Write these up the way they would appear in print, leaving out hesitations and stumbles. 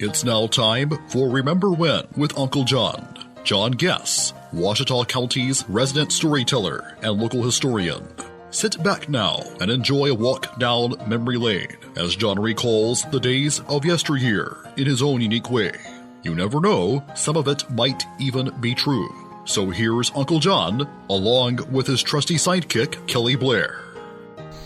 It's now time for Remember When with Uncle John. John Guess, Ouachita County's resident storyteller and local historian. Sit back now and enjoy a walk down memory lane as John recalls the days of yesteryear in his own unique way. You never know, some of it might even be true. So here's Uncle John, along with his trusty sidekick, Kelly Blair.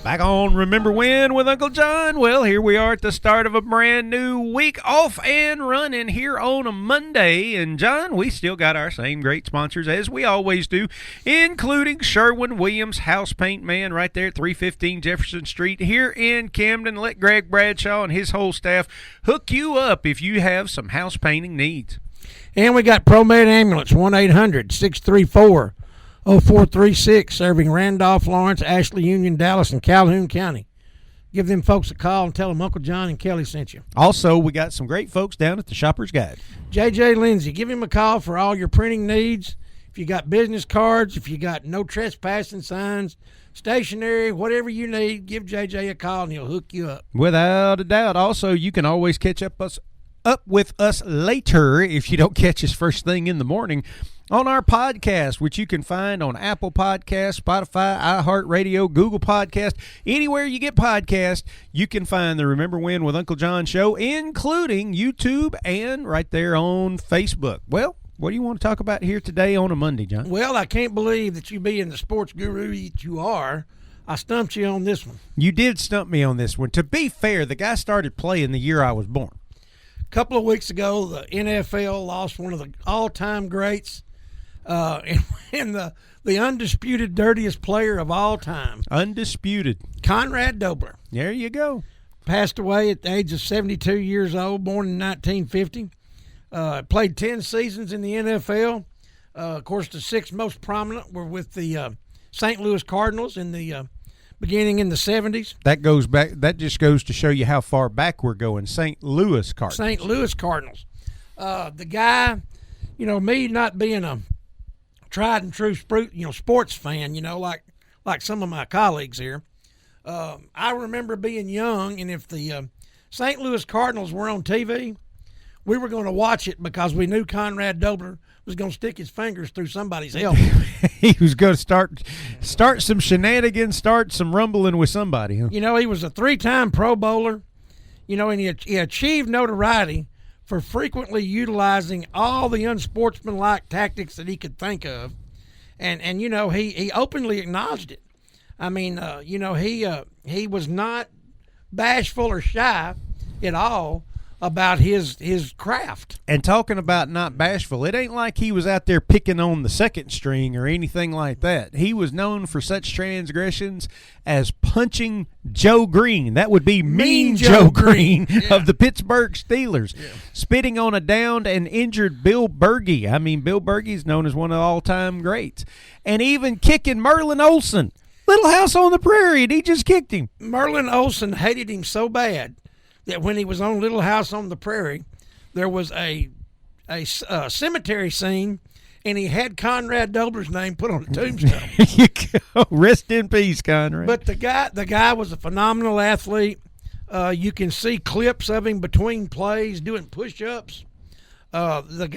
Back on Remember When with Uncle John. Well, here we are at the start of a brand new week, off and running here on a Monday. And, John, we still got our same great sponsors as we always do, including Sherwin-Williams House Paint Man right there at 315 Jefferson Street here in Camden. Let Greg Bradshaw and his whole staff hook you up if you have some house painting needs. And we got ProMed Ambulance, 1-800-634-0436, serving Randolph, Lawrence, Ashley, Union, Dallas, and Calhoun County. Give them folks a call and tell them Uncle John and Kelly sent you. Also, we got some great folks down at the Shopper's Guide. J.J. Lindsay, give him a call for all your printing needs. If you got business cards, if you got no trespassing signs, stationery, whatever you need, give J.J. a call and he'll hook you up. Without a doubt. Also, you can always catch up with us later if you don't catch us first thing in the morning on our podcast, which you can find on Apple Podcasts, Spotify, iHeartRadio, Google Podcast. Anywhere you get podcasts, you can find the Remember When with Uncle John show, including YouTube and right there on Facebook. Well, what do you want to talk about here today on a Monday, John? Well, I can't believe that you being the sports guru that you are, I stumped you on this one. You did stump me on this one. To be fair, the guy started playing the year I was born. A couple of weeks ago, the NFL lost one of the all-time greats, and the undisputed dirtiest player of all time. Undisputed. Conrad Dobler. There you go. Passed away at the age of 72 years old, born in 1950. Played 10 seasons in the NFL. Of course, the six most prominent were with the St. Louis Cardinals in the beginning in the 70s. That goes back. That just goes to show you how far back we're going. St. Louis Cardinals. St. Louis Cardinals. The guy, me not being a tried and true sports fan, like some of my colleagues here. I remember being young, and if the St. Louis Cardinals were on TV, we were going to watch it because we knew Conrad Dobler was going to stick his fingers through somebody's helmet. He was going to start some shenanigans, start some rumbling with somebody. Huh? He was a 3-time Pro Bowler, and he achieved notoriety for frequently utilizing all the unsportsmanlike tactics that he could think of. And he openly acknowledged it. I mean, he was not bashful or shy at all about his craft. And talking about not bashful, it ain't like he was out there picking on the second string or anything like that. He was known for such transgressions as punching Joe Green. That would be Mean Joe Green of the Pittsburgh Steelers. Yeah. Spitting on a downed and injured Bill Bergey. I mean, Bill Bergey's known as one of the all-time greats. And even kicking Merlin Olsen. Little House on the Prairie, and he just kicked him. Merlin Olsen hated him so bad that when he was on Little House on the Prairie, there was a cemetery scene, and he had Conrad Dobler's name put on a tombstone. There you go. Rest in peace, Conrad. But the guy was a phenomenal athlete. You can see clips of him between plays doing push-ups. The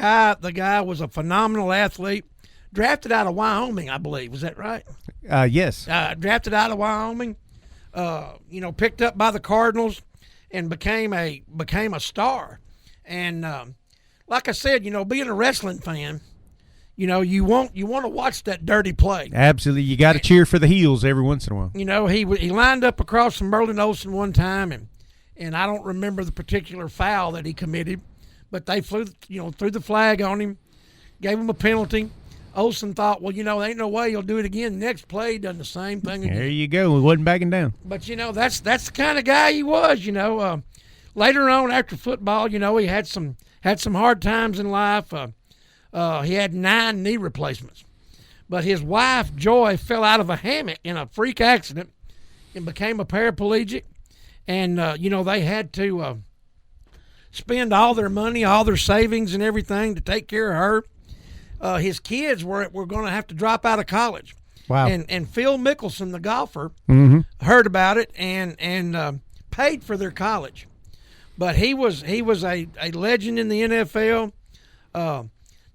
guy was a phenomenal athlete. Drafted out of Wyoming, I believe. Was that right? Yes. Drafted out of Wyoming. Picked up by the Cardinals and became a star. And like I said, being a wrestling fan, you want to watch that dirty play. Absolutely, you got to cheer for the heels every once in a while. He lined up across from Merlin Olsen one time, and I don't remember the particular foul that he committed, but they threw the flag on him, gave him a penalty. Olsen thought, well, there ain't no way he'll do it again. Next play, he done the same thing again. There you go. He wasn't backing down. But, that's the kind of guy he was, Later on, after football, he had some hard times in life. He had 9 knee replacements. But his wife, Joy, fell out of a hammock in a freak accident and became a paraplegic. And, they had to spend all their money, all their savings and everything to take care of her. His kids were going to have to drop out of college. Wow. And Phil Mickelson, the golfer, heard about it and paid for their college. But he was a legend in the NFL. A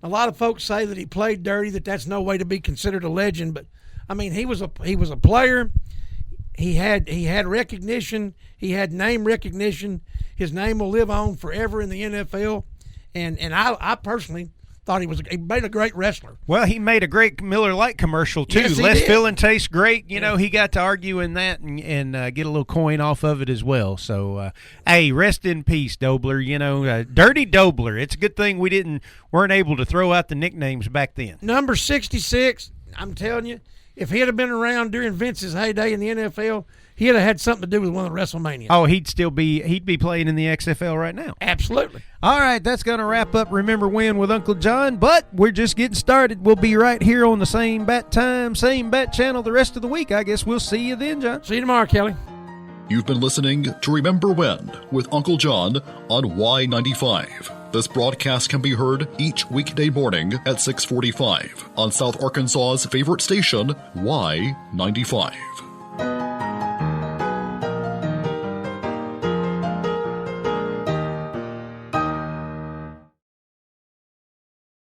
lot of folks say that he played dirty, that's no way to be considered a legend. But I mean, he was a player. He had recognition. He had name recognition. His name will live on forever in the NFL. And I personally thought he made a great wrestler. Well, he made a great Miller Lite commercial too. Yes, Less did. filling tastes great. You know, he got to argue in that and get a little coin off of it as well. So, hey, rest in peace, Dobler. You know, Dirty Dobler. It's a good thing we weren't able to throw out the nicknames back then. Number 66. I'm telling you, if he'd have been around during Vince's heyday in the NFL, he'd have had something to do with one of the WrestleMania. Oh, he'd be playing in the XFL right now. Absolutely. All right, that's going to wrap up Remember When with Uncle John, but we're just getting started. We'll be right here on the same bat time, same bat channel the rest of the week. I guess we'll see you then, John. See you tomorrow, Kelly. You've been listening to Remember When with Uncle John on Y95. This broadcast can be heard each weekday morning at 6:45 on South Arkansas's favorite station, Y95.